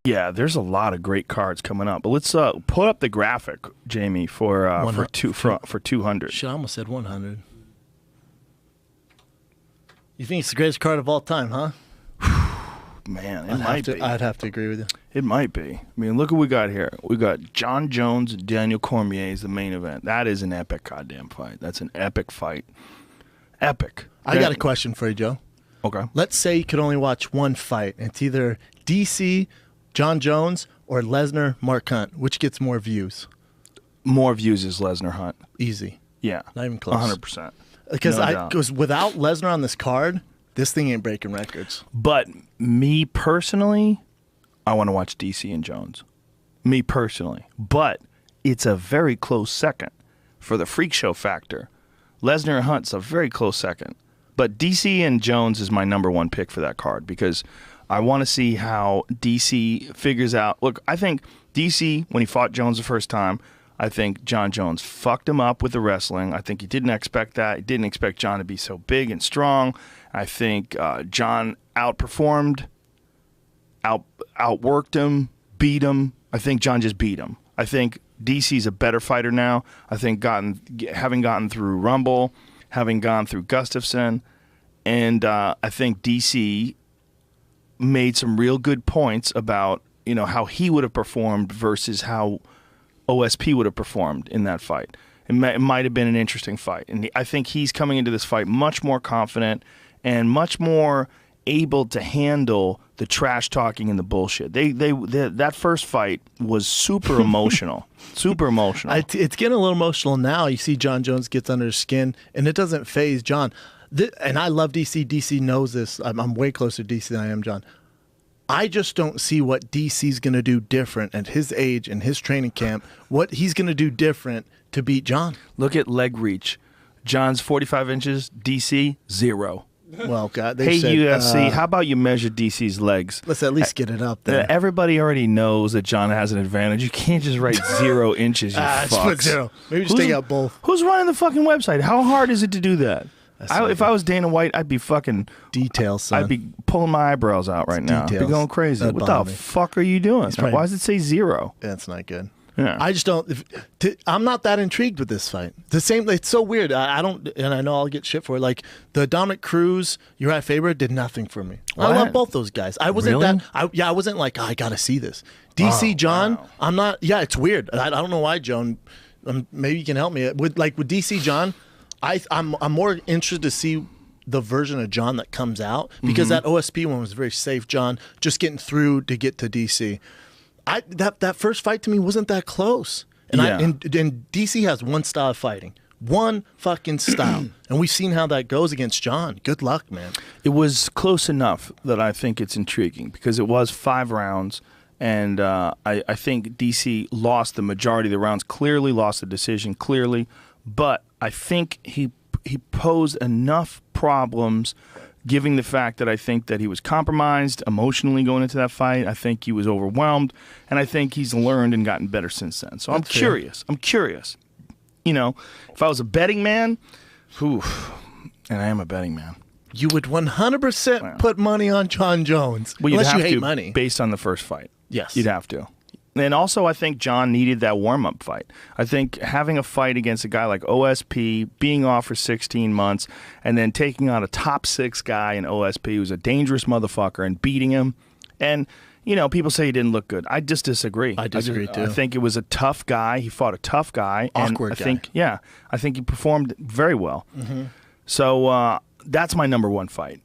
Yeah, there's a lot of great cards coming up. But let's put up the graphic, Jamie, for 200. Shit, I almost said 100. You think it's the greatest card of all time, huh? Man, it might be. I'd have to agree with you. It might be. I mean, look what we got here. We got Jon Jones-Daniel Cormier is the main event. That is an epic goddamn fight. That's an epic fight. Epic. I got a question for you, Joe. Okay. Let's say you could only watch one fight. It's either DC, Jon Jones, or Lesnar, Mark Hunt. Which gets more views? More views is Lesnar Hunt. Easy. Yeah. Not even close. 100%. Because without Lesnar on this card, this thing ain't breaking records. But me personally, I want to watch DC and Jones. Me personally. But it's a very close second for the freak show factor. Lesnar and Hunt's a very close second. But DC and Jones is my number one pick for that card because I want to see how DC figures out. Look, I think DC, when he fought Jones the first time, I think Jon Jones fucked him up with the wrestling. I think he didn't expect that. He didn't expect Jon to be so big and strong. I think Jon outperformed, outworked him, beat him. I think Jon just beat him. I think DC's a better fighter now. I think having gotten through Rumble, having gone through Gustafsson, and I think DC made some real good points about how he would have performed versus how OSP would have performed in that fight. It might have been an interesting fight. And I think he's coming into this fight much more confident and much more able to handle the trash talking and the bullshit. That first fight was super emotional. Super emotional. It's getting a little emotional now. You see Jon Jones gets under his skin, and it doesn't faze Jon. And I love DC. DC knows this. I'm way closer to DC than I am Jon. I just don't see what DC's going to do different at his age and his training camp, what he's going to do different to beat Jon. Look at leg reach. Jon's 45 inches, DC, 0. Well, God, hey, said, UFC, how about you measure DC's legs? Let's at least get it up there. Everybody already knows that Jon has an advantage. You can't just write 0 inches, you fucks. Just put 0. Maybe just take out both. Who's running the fucking website? How hard is it to do that? If I was Dana White, I'd be fucking... Details, son. I'd be pulling my eyebrows out right now. I'd be going crazy. What the fuck are you doing? Why does it say 0? That's not good. Yeah. I just don't... I'm not that intrigued with this fight. It's so weird. I don't... And I know I'll get shit for it. Like, the Dominic Cruz, Uriah Faber did nothing for me. What? I love both those guys. I wasn't really? I wasn't like, I gotta see this. DC Jon, wow. I'm not... Yeah, it's weird. I don't know why, Joan. Maybe you can help me. With DC Jon... I'm more interested to see the version of Jon that comes out because that OSP one was very safe. Jon just getting through to get to DC. That first fight to me wasn't that close. And and DC has one style of fighting, one fucking style, and we've seen how that goes against Jon. Good luck, man. It was close enough that I think it's intriguing because it was 5 rounds. And I think DC lost the majority of the rounds, clearly lost the decision, clearly. But I think he posed enough problems, given the fact that I think that he was compromised emotionally going into that fight. I think he was overwhelmed, and I think he's learned and gotten better since then. So I'm curious. I'm curious. If I was a betting man, and I am a betting man. You would 100% put money on Jon Jones, unless you hate money. Based on the first fight. Yes. You'd have to. And also, I think Jon needed that warm-up fight. I think having a fight against a guy like OSP, being off for 16 months, and then taking on a top 6 guy in OSP who's a dangerous motherfucker and beating him. And, people say he didn't look good. I just disagree. I disagree, too. I think it was a tough guy. He fought a tough guy. Awkward guy. I think he performed very well. Mm-hmm. So that's my number one fight.